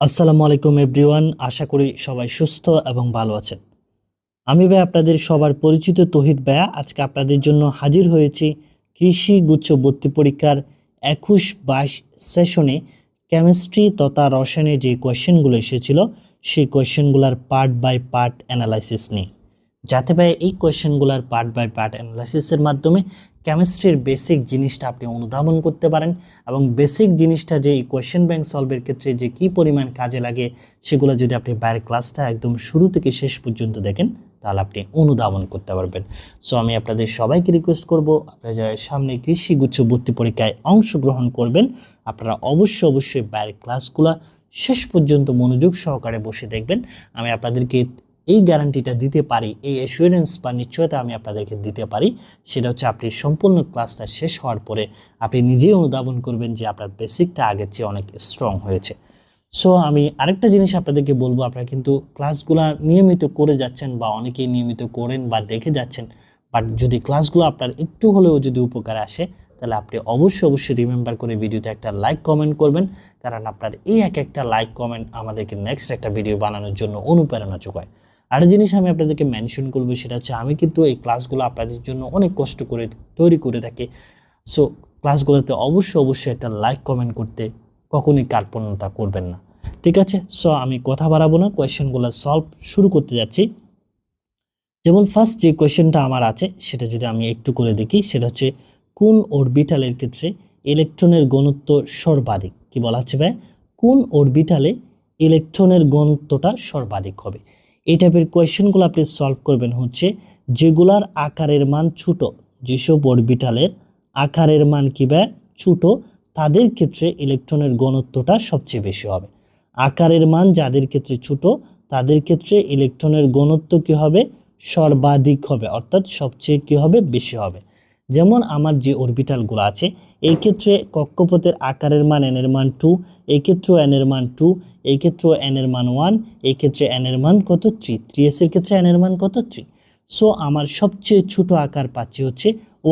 আসসালামু আলাইকুম এভরিওয়ান, আশা করি সবাই সুস্থ এবং ভালো আছেন। আমি ভাই আপনাদের সবার পরিচিত তৌহিদ ভাইয়া আজকে আপনাদের জন্য হাজির হয়েছি কৃষি গুচ্ছ ভর্তি পরীক্ষার 21-22 সেশনে কেমিস্ট্রি তথা রসায়নে যে কোয়েশ্চেনগুলো এসেছিল সেই কোয়েশ্চেনগুলোর পার্ট বাই পার্ট অ্যানালাইসিস নিয়ে, যাতে ভাই এই কোয়েশ্চেনগুলোর পার্ট বাই পার্ট অ্যানালাইসিসের মাধ্যমে কেমিস্ট্রির বেসিক জিনিসটা আপনি অনুধাবন করতে পারেন এবং বেসিক জিনিসটা যে এই কোয়েশ্চেন ব্যাংক সলভের ক্ষেত্রে যে কী পরিমাণ কাজে লাগে সেগুলো যদি আপনি বাইরের ক্লাসটা একদম শুরু থেকে শেষ পর্যন্ত দেখেন তাহলে আপনি অনুধাবন করতে পারবেন। সো আমি আপনাদের সবাইকে রিকোয়েস্ট করব, আপনারা যারা সামনে কৃষি গুচ্ছ ভর্তি পরীক্ষায় অংশগ্রহণ করবেন আপনারা অবশ্যই বাইরের ক্লাসগুলো শেষ পর্যন্ত মনোযোগ সহকারে বসে দেখবেন। আমি আপনাদেরকে এই গ্যারান্টিটা দিতে পারি, এই অ্যাসুরেন্স বা নিশ্চয়তা আমি আপনাদেরকে দিতে পারি, সেটা হচ্ছে আপনি সম্পূর্ণ ক্লাসটা শেষ হওয়ার পরে আপনি নিজেই অনুধাবন করবেন যে আপনার বেসিকটা আগের চেয়ে অনেক স্ট্রং হয়েছে। সো আমি আরেকটা জিনিস আপনাদেরকে বলবো, আপনারা কিন্তু ক্লাসগুলো নিয়মিত করে যাচ্ছেন বা অনেকেই নিয়মিত করেন বা দেখে যাচ্ছেন, বাট যদি ক্লাসগুলো আপনার একটু হলেও যদি উপকারে আসে তাহলে আপনি অবশ্যই রিমেম্বার করে ভিডিওতে একটা লাইক কমেন্ট করবেন, কারণ আপনার এই একটা লাইক কমেন্ট আমাদেরকে নেক্সট একটা ভিডিও বানানোর জন্য অনুপ্রেরণা যোগায়। আরেকটা জিনিস আমি আপনাদেরকে মেনশন করবো, সেটা হচ্ছে আমি কিন্তু এই ক্লাসগুলো আপনাদের জন্য অনেক কষ্ট করে তৈরি করে থাকি। সো ক্লাসগুলোতে অবশ্যই একটা লাইক কমেন্ট করতে কখনোই কার্পণ্যতা করবেন না, ঠিক আছে? সো আমি কথা বাড়াবো না, কোয়েশ্চেনগুলো সলভ শুরু করতে যাচ্ছি। যেমন ফার্স্ট যে কোয়েশ্চেনটা আমার আছে সেটা যদি আমি একটু করে দেখি, সেটা হচ্ছে কোন অরবিটালের ক্ষেত্রে ইলেকট্রনের ঘনত্ব সর্বাধিক। কি বলা হচ্ছে ভাই? কোন অরবিটালে ইলেকট্রনের ঘনত্বটা সর্বাধিক হবে। এই টাইপের কোয়েশ্চেনগুলো আপনি সলভ করবেন হচ্ছে যেগুলার আকারের মান ছোট, যেসব অরবিটালের আকারের মান কি ভাই ছোট, তাদের ক্ষেত্রে ইলেকট্রনের ঘনত্বটা সবচেয়ে বেশি হবে। আকারের মান যাদের ক্ষেত্রে ছোট তাদের ক্ষেত্রে ইলেকট্রনের ঘনত্ব কি হবে? সর্বাধিক হবে, অর্থাৎ সবচেয়ে কি হবে? বেশি হবে। যেমন আমার যে অরবিটালগুলো আছে এই ক্ষেত্রে কক্ষপথের আকারের মান n এর মান 2, এই ক্ষেত্রেও n এর মান 2, এই ক্ষেত্রেও n এর মান 1, এই ক্ষেত্রে n এর মান কত? 3, 3s এর ক্ষেত্রে n এর মান কত? 3। সো আমার সবচেয়ে ছোট আকার পাচ্ছি হচ্ছে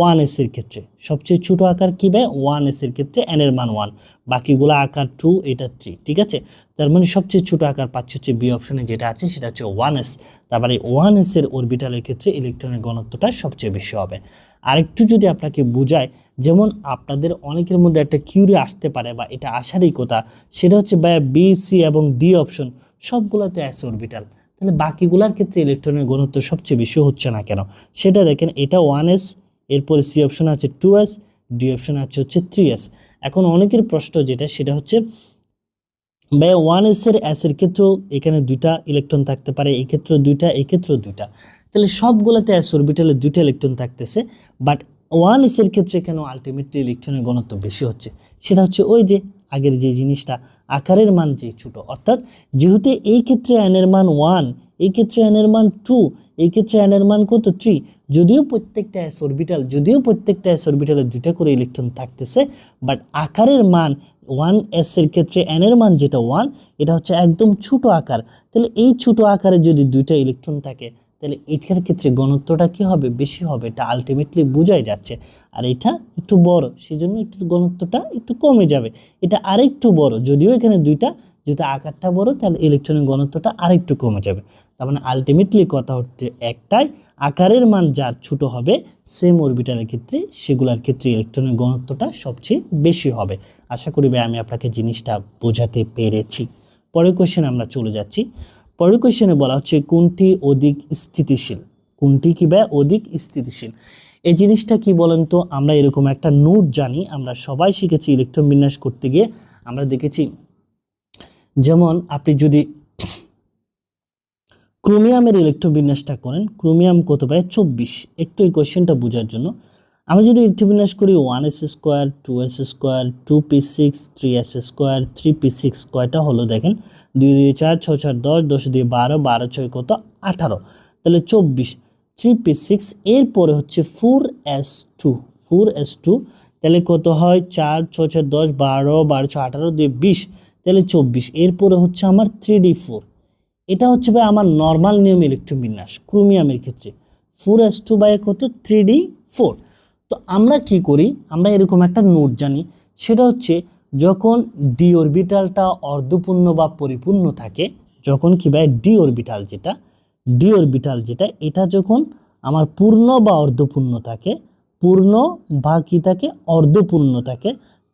1s এর ক্ষেত্রে। সবচেয়ে ছোট আকার কি ভাই? 1s এর ক্ষেত্রে n এর মান 1, বাকিগুলো আকার 2, এটা 3, ঠিক আছে? তার মানে সবচেয়ে ছোট আকার পাচ্ছি হচ্ছে বি অপশনে যেটা আছে সেটা হচ্ছে 1s। তারপরে 1s এর অরবিটালের ক্ষেত্রে ইলেকট্রনের ঘনত্বটা সবচেয়ে বেশি হবে। আরেকটু যদি আপনাকে বোঝায়, যেমন আপনাদের অনেকের মধ্যে একটা কিউরি আসতে পারে বা এটা আসারই কথা, সেটা হচ্ছে ভাই বি, সি এবং ডি অপশন সবগুলোতে এস অরবিটাল, তাহলে বাকিগুলোর ক্ষেত্রে ইলেকট্রনের ঘনত্ব সবচেয়ে বেশি হচ্ছে না কেন? সেটা দেখেন, এটা 1s, এরপরে সি অপশন আছে 2s, ডি অপশন আছে হচ্ছে 3s। এখন অনেকের প্রশ্ন যেটা সেটা হচ্ছে ভাই 1s এর এস এর ক্ষেত্রেও এখানে দুইটা ইলেকট্রন থাকতে পারে, এই ক্ষেত্রেও দুইটা, এই ক্ষেত্রেও দুইটা, তাহলে সবগুলোতে এস অরবিটালে দুইটা ইলেকট্রন থাকতেছে, বাট 1s এর ক্ষেত্রে কেন আলটিমেটলি ইলেকট্রনের ঘনত্ব বেশি হচ্ছে? সেটা হচ্ছে ওই যে আগের যে জিনিসটা, আকারের মান যে ছোট, অর্থাৎ যেহেতু এই ক্ষেত্রে n এর মান 1, এই ক্ষেত্রে n এর মান 2, এই ক্ষেত্রে n এর মান কত? 3, যদিও প্রত্যেকটা এস অরবিটালে দুইটা করে ইলেকট্রন থাকতেছে, বাট আকারের মান 1s এর ক্ষেত্রে n এর মান যেটা 1, এটা হচ্ছে একদম ছোট আকার। তাহলে এই ছোট আকারে যদি দুইটা ইলেকট্রন থাকে তাহলে এটার ক্ষেত্রে ঘনত্বটা কি হবে? বেশি হবে, এটা আলটিমেটলি বোঝাই যাচ্ছে। আর এটা একটু বড়, সেজন্য একটু ঘনত্বটা একটু কমে যাবে। এটা আরেকটু বড়, যদিও এখানে দুইটা, যেহেতু আকারটা বড় তাহলে ইলেকট্রনের ঘনত্বটা আরেকটু কমে যাবে। তার মানে আলটিমেটলি কথা হচ্ছে একটাই, আকারের মান যার ছোট হবে সেম অরবিটালের ক্ষেত্রে সেগুলোর ক্ষেত্রে ইলেকট্রনের ঘনত্বটা সবচেয়ে বেশি হবে। আশা করি ভাই আমি আপনাকে জিনিসটা বোঝাতে পেরেছি। পরের কোয়েশ্চেন আমরা চলে যাচ্ছি। পরের কোয়েশ্চেনে বলা হচ্ছে কোনটি অধিক স্থিতিশীল। কোনটি কি ভাই অধিক স্থিতিশীল? এই জিনিসটা কি বলেন তো? আমরা এরকম একটা নোট জানি, আমরা সবাই শিখেছি ইলেকট্রন বিন্যাস করতে গিয়ে, আমরা দেখেছি যেমন আপনি যদি ক্রোমিয়ামের ইলেকট্রন বিন্যাসটা করেন, ক্রোমিয়াম কত পায়? 24। একটু এই কোয়েশ্চেনটা বোঝার জন্য আমি যদি ইলেকট্রন বিন্যাস করি 1s square, 2s square, 2p6, 3s square, 3p6, কয়টা হলো দেখেন, 2 2 4 6 4 10, 10 2 12, 12 6 কত? 18, তাহলে 24, 3p6, এরপরে হচ্ছে 4s2, 4s2, তাহলে কত হয়? 4 6 6 10, 12, 12 6 18, 2 20, তাহলে 24, এরপরে হচ্ছে আমার 3d4। এটা হচ্ছে ভাই আমার নর্মাল নিয়ম ইলেকট্রন বিন্যাস ক্রোমিয়ামের ক্ষেত্রে। 4s2 বাই কত? 3d4। তো আমরা কি করি, আমরা এরকম একটা নোট জানি, সেটা হচ্ছে যখন ডি অরবিটালটা অর্ধপূর্ণ বা পরিপূর্ণ থাকে, যখন কি ভাই ডি অরবিটাল যেটা এটা যখন আমার পূর্ণ বা অর্ধপূর্ণ থাকে, পূর্ণ বা কি থাকে অর্ধপূর্ণ থাকে,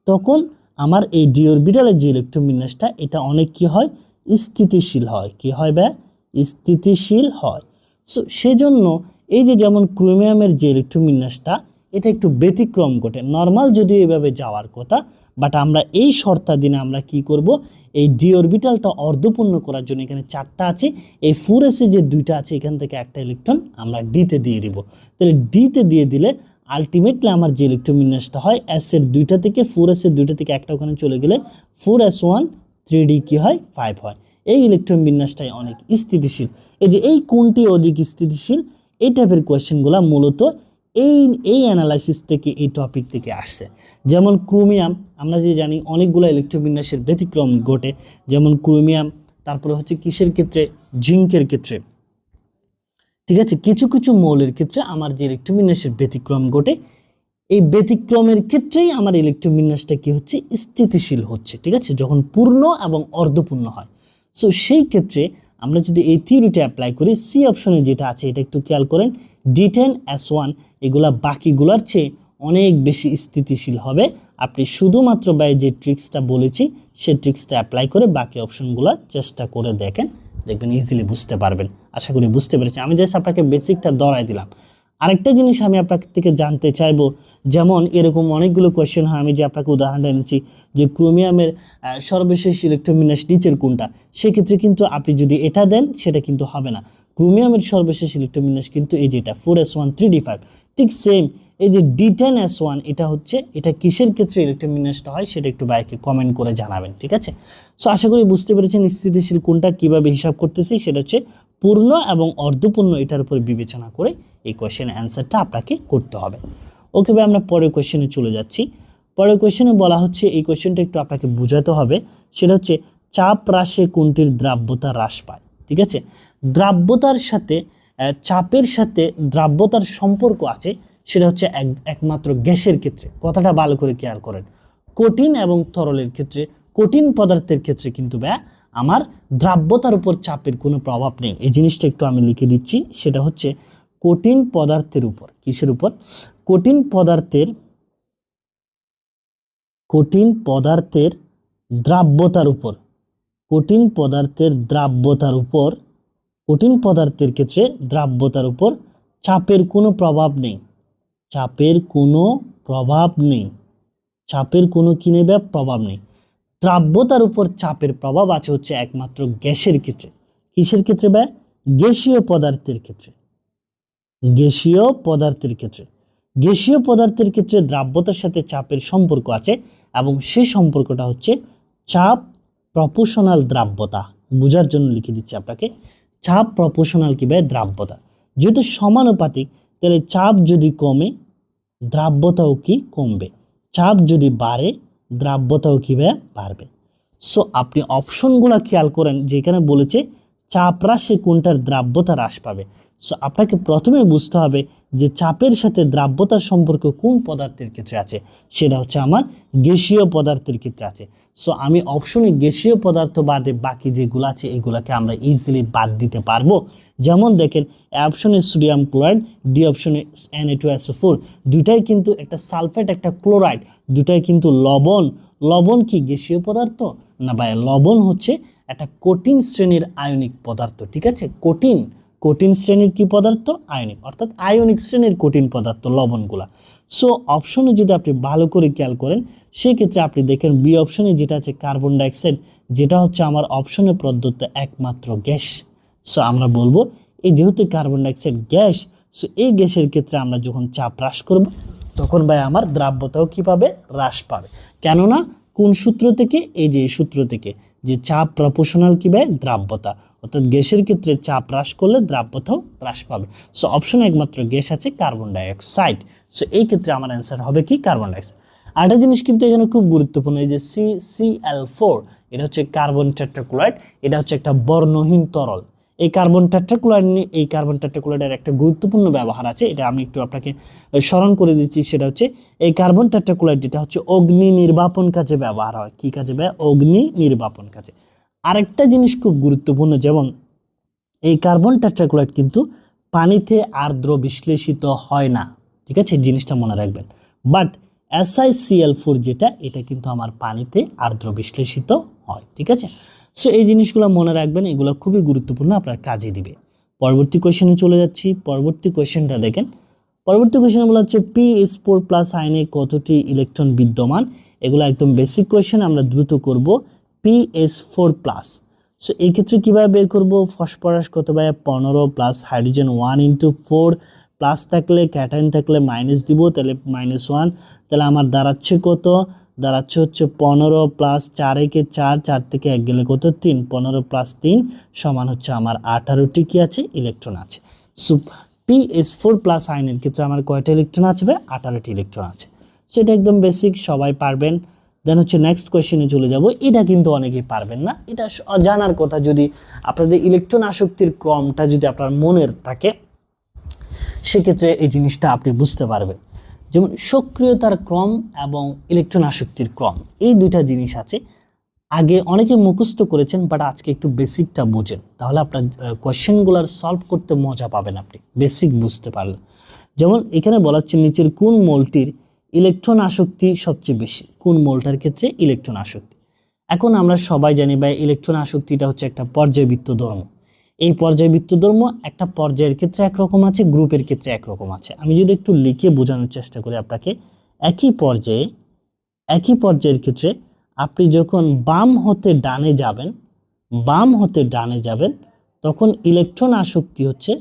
তখন আমার এই ডি অরবিটালের যে ইলেকট্রন বিন্যাসটা এটা অনেক কি হয় স্থিতিশীল হয়। কি হয় ভাই স্থিতিশীল হয়। সো সেজন্য এই যে যেমন ক্রোমিয়ামের যে ইলেকট্রন বিন্যাসটা এটা একটু ব্যতিক্রম ঘটে, নর্মাল যদিও এভাবে যাওয়ার কথা, বাট আমরা এই শর্তাধীনে আমরা কি করব, এই ডি অরবিটালটা অর্ধপূর্ণ করার জন্য এখানে 4টা আছে, এই 4s যে 2টা আছে এখান থেকে একটা ইলেকট্রন আমরা ডিতে দিয়ে দিব। তাহলে ডিতে দিয়ে দিলে আলটিমেটলি আমার যে ইলেকট্রন বিন্যাসটা হয় s এর 2টা থেকে 4s এর 2টা থেকে একটা ওখানে চলে গেলে 4s1 3d কি হয় 5 হয়। এই ইলেকট্রন বিন্যাসটাই অনেক স্থিতিশীল। এই যে এই কোনটি অধিক স্থিতিশীল, এই টাইপের কোয়েশ্চেনগুলো মূলত এই অ্যানালাইসিস থেকে, এই টপিক থেকে আসছে। যেমন ক্রোমিয়াম আমরা যে জানি অনেকগুলো ইলেকট্রন বিন্যাসের ব্যতিক্রম ঘটে, যেমন ক্রোমিয়াম, তারপরে হচ্ছে কিসের ক্ষেত্রে, জিঙ্কের ক্ষেত্রে, ঠিক আছে, কিছু কিছু মৌলের ক্ষেত্রে আমার যে ইলেকট্রন বিন্যাসের ব্যতিক্রম ঘটে, এই ব্যতিক্রমের ক্ষেত্রেই আমার ইলেকট্রন বিন্যাসটা কি হচ্ছে স্থিতিশীল হচ্ছে, ঠিক আছে, যখন পূর্ণ এবং অর্ধপূর্ণ হয়। সো সেই ক্ষেত্রে আমরা যদি এই থিওরিটা অ্যাপ্লাই করি, সি অপশনে যেটা আছে এটা একটু খেয়াল করেন, D10S1 এগুলা বাকিগুলোর চেয়ে অনেক বেশি স্থিতিশীল হবে। আপনি শুধুমাত্র বাই যে ট্রিক্সটা বলেছি সেই ট্রিক্সটা অ্যাপ্লাই করে বাকি অপশনগুলো চেষ্টা করে দেখেন, দেখবেন ইজিলি বুঝতে পারবেন। আশা করি বুঝতে পেরেছি, আমি জাস্ট আপনাকে বেসিকটা ধরাই দিলাম। আরেকটা জিনিস আমি আপনার থেকে জানতে চাইবো, যেমন এরকম অনেকগুলো কোয়েশ্চেন হয়, আমি যে আপনাকে উদাহরণটা এনেছি যে ক্রোমিয়ামের সর্বশেষ ইলেকট্রন বিন্যাস নিচের কোনটা, সেক্ষেত্রে কিন্তু আপনি যদি এটা দেন সেটা কিন্তু হবে না। ক্রোমিয়ামের সর্বশেষ ইলেকট্রন বিন্যাস কিন্তু এই যে এটা 4s1 3d5, ঠিক সেম এই যে D10S1 এটা হচ্ছে, এটা কিসের ক্ষেত্রে ইলেকট্রন বিন্যাসটা হয় সেটা একটু বাইকে কমেন্ট করে জানাবেন, ঠিক আছে। সো আশা করি বুঝতে পেরেছেন স্থিতিশীল কোনটা কিভাবে হিসাব করতেছি, সেটা হচ্ছে পূর্ণ এবং অর্ধপূর্ণ এটার উপর বিবেচনা করে এই কোয়েশ্চেনের অ্যান্সারটা আপনাকে করতে হবে। ওকে ভাই, আমরা পরের কোয়েশ্চেনে চলে যাচ্ছি। পরের কোয়েশ্চেনে বলা হচ্ছে, এই কোয়েশ্চেনটা একটু আপনাকে বোঝাতে হবে, সেটা হচ্ছে চাপ হ্রাসে কোনটির দ্রাব্যতা হ্রাস পায়, ঠিক আছে। দ্রাব্যতার সাথে চাপের সাথে দ্রাব্যতার সম্পর্ক আছে, সেটা হচ্ছে একমাত্র গ্যাসের ক্ষেত্রে। কথাটা ভালো করে খেয়াল করেন, কঠিন এবং তরলের ক্ষেত্রে, কঠিন পদার্থের ক্ষেত্রে কিন্তু ভাই আমার দ্রাব্যতার উপর চাপের কোনো প্রভাব নেই। এই জিনিসটা একটু আমি লিখে দিচ্ছি, সেটা হচ্ছে কঠিন পদার্থের উপর, কিসের উপর, কঠিন পদার্থের দ্রাব্যতার উপর, কঠিন পদার্থের দ্রাব্যতার উপর, কঠিন পদার্থের ক্ষেত্রে দ্রাব্যতার উপর চাপের কোনো প্রভাব নেই, চাপের কোনো প্রভাব নেই, চাপের কোনো কি নেবে প্রভাব নেই। দ্রাব্যতার উপর চাপের প্রভাব আছে হচ্ছে একমাত্র গ্যাসের ক্ষেত্রে। কিসের ক্ষেত্রে ভাই, গ্যাসীয় পদার্থের ক্ষেত্রে, গ্যাসীয় পদার্থের ক্ষেত্রে, গ্যাসীয় পদার্থের ক্ষেত্রে দ্রাব্যতার সাথে চাপের সম্পর্ক আছে, এবং সেই সম্পর্কটা হচ্ছে চাপ প্রপোর্শনাল দ্রাব্যতা। বোঝার জন্য লিখে দিচ্ছি আপনাকে, চাপ প্রপোর্শনাল কি ভাই দ্রাব্যতা, যেহেতু সমানুপাতিক, তাহলে চাপ যদি কমে দ্রাব্যতাও কি কমবে, চাপ যদি বাড়ে দ্রাব্যতাও কি ভাই বাড়বে। সো আপনি অপশনগুলো খেয়াল করেন, যেখানে বলেছে চাপ হ্রাসে কোনটার দ্রাব্যতা হ্রাস পাবে। সো আপনাকে প্রথমে বুঝতে হবে যে চাপের সাথে দ্রাব্যতার সম্পর্ক কোন পদার্থের ক্ষেত্রে আছে, সেটা হচ্ছে আমার গ্যাসীয় পদার্থের ক্ষেত্রে আছে। সো আমি অপশনে গ্যাসীয় পদার্থ বাদে বাকি যেগুলো আছে এগুলাকে আমরা ইজিলি বাদ দিতে পারবো। যেমন দেখেন, অপশনে সোডিয়াম ক্লোরাইড, ডি অপশনে Na2SO4, দুটাই কিন্তু একটা সালফেট একটা ক্লোরাইড, দুটাই কিন্তু লবণ। লবণ কি গ্যাসীয় পদার্থ না ভাই, লবণ হচ্ছে একটা কঠিন শ্রেণীর আয়নিক পদার্থ, ঠিক আছে, কঠিন শ্রেণীর কি পদার্থ, আয়নিক, অর্থাৎ আয়নিক শ্রেণীর কঠিন পদার্থ লবণগুলা। সো অপশনে যদি আপনি ভালো করে খেয়াল করেন, সেক্ষেত্রে আপনি দেখেন বি অপশনে যেটা আছে কার্বন ডাইঅক্সাইড, যেটা হচ্ছে আমার অপশনে প্রদত্ত একমাত্র গ্যাস। সো আমরা বলবো এই যেহেতু কার্বন ডাইঅক্সাইড গ্যাস, সো এই গ্যাসের ক্ষেত্রে আমরা যখন চাপ হ্রাস করব তখন ভাই আমার দ্রাব্যতাও কি পাবে, হ্রাস পাবে। কেননা কোন সূত্র থেকে, এই যে সূত্র থেকে, যে চাপ প্রপোর্শনাল কি ভাই দ্রাব্যতা, অর্থাৎ গ্যাসের ক্ষেত্রে চাপ হ্রাস করলে দ্রাব্যতাও হ্রাস পাবে। সো অপশনে একমাত্র গ্যাস আছে কার্বন ডাইঅক্সাইড। সো এই ক্ষেত্রে আমার অ্যান্সার হবে কি কার্বন ডাইঅক্সাইড। আরেকটা জিনিস কিন্তু এখানে খুব গুরুত্বপূর্ণ, এই যে CCl4, এটা হচ্ছে কার্বন টেট্রাক্লোরাইড, এটা হচ্ছে একটা বর্ণহীন তরল। এই কার্বন টেট্রাক্লোরাইড নিয়ে এই কার্বন টেট্রাক্লোরাইডের একটা গুরুত্বপূর্ণ ব্যবহার আছে, এটা আমি একটু আপনাকে স্মরণ করে দিচ্ছি। সেটা হচ্ছে এই কার্বন টেট্রাক্লোরাইড যেটা হচ্ছে অগ্নি নির্বাপন কাজে ব্যবহার হয়। কি কাজে? অগ্নি নির্বাপন কাজে। আরেকটা জিনিস খুব গুরুত্বপূর্ণ, যেমন এই কার্বন টেট্রাক্লোরাইড কিন্তু পানিতে আর্দ্র বিশ্লেষিত হয় না, ঠিক আছে, জিনিসটা মনে রাখবেন। বাট SiCl4 যেটা, এটা কিন্তু আমার পানিতে আর্দ্র বিশ্লেষিত হয়, ঠিক আছে। সো এই জিনিসগুলো মনে রাখবেন, এগুলো খুবই গুরুত্বপূর্ণ, আপনার কাজে দিবে। পরবর্তী কোয়েশ্চেনে চলে যাচ্ছি। পরবর্তী কোয়েশ্চেনটা দেখেন। পরবর্তী কোয়েশ্চেন বলা হচ্ছে P(S4+ আয়নে কতটি ইলেকট্রন বিদ্যমান? এগুলো একদম বেসিক কোয়েশ্চেন, আমরা দ্রুত করব। P(S4+, সো এই ক্ষেত্রে কিভাবে বের করব? ফসফরাস কত ভাই? 15 প্লাস হাইড্রোজেন 1 × 4 প্লাস থাকলে ক্যাটায়ন থাকলে মাইনাস দিব, তাহলে -1, তাহলে আমার দাঁড়াচ্ছে কত? দাঁড়াচ্ছে হচ্ছে 15 প্লাস 4 একে 4, 4 থেকে 1 গেলে কত? 3, 15 প্লাস 3 সমান হচ্ছে আমার 18টি কি আছে? ইলেকট্রন আছে। সো P(S4+ আয়নের ক্ষেত্রে আমার কয়টা ইলেকট্রন আছে ভাই? 18টি ইলেকট্রন আছে। সো এটা একদম বেসিক, সবাই পারবেন। দেন হচ্ছে নেক্সট কোয়েশ্চেনে চলে যাব। এটা কিন্তু অনেকেই পারবেন না, এটা জানার কথা। যদি আপনাদের ইলেকট্রন আসক্তির ক্রমটা যদি আপনার মনের থাকে, সেক্ষেত্রে এই জিনিসটা আপনি বুঝতে পারবেন। যেমন সক্রিয়তার ক্রম এবং ইলেকট্রন আসক্তির ক্রম, এই দুইটা জিনিস আছে। আগে অনেকে মুখস্থ করেছেন, বাট আজকে একটু বেসিকটা বোঝেন, তাহলে আপনার কোয়েশ্চেনগুলোর সলভ করতে মজা পাবেন আপনি, বেসিক বুঝতে পারলে। যেমন এখানে বলা হচ্ছে নিচের কোন মৌলটির ইলেকট্রন আসক্তি সবচেয়ে বেশি? কোন মৌলটার ক্ষেত্রে ইলেকট্রন আসক্তি? এখন আমরা সবাই জানি ভাই, ইলেকট্রন আসক্তিটা হচ্ছে একটা পর্যায়বৃত্ত ধর্ম। এই পর্যায়বৃত্ত ধর্ম একটা পর্যায়ের ক্ষেত্রে একরকম আছে, গ্রুপের ক্ষেত্রে একরকম আছে। আমি যদি একটু লিখে বোঝানোর চেষ্টা করি আপনাকে, একই পর্যায়ের ক্ষেত্রে আপনি যখন বাম হতে ডানে যাবেন, তখন ইলেকট্রন আসক্তি হচ্ছে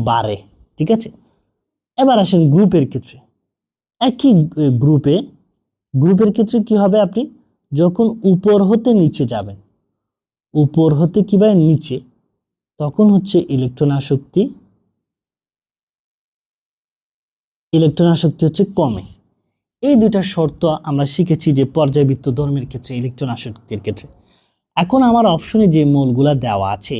বাড়ে, ঠিক আছে। এবার আসেন গ্রুপের ক্ষেত্রে। একই গ্রুপের ক্ষেত্রে কি হবে? আপনি যখন উপর হতে নিচে যাবেন, উপর হতে কিভাবে নিচে, তখন হচ্ছে ইলেকট্রন আসক্তি হচ্ছে কমে। এই দুইটা শর্ত আমরা শিখেছি যে পর্যায়বৃত্ত ধর্মের ক্ষেত্রে, ইলেকট্রন আসক্তির ক্ষেত্রে। এখন আমার অপশনে যে মৌলগুলা দেওয়া আছে,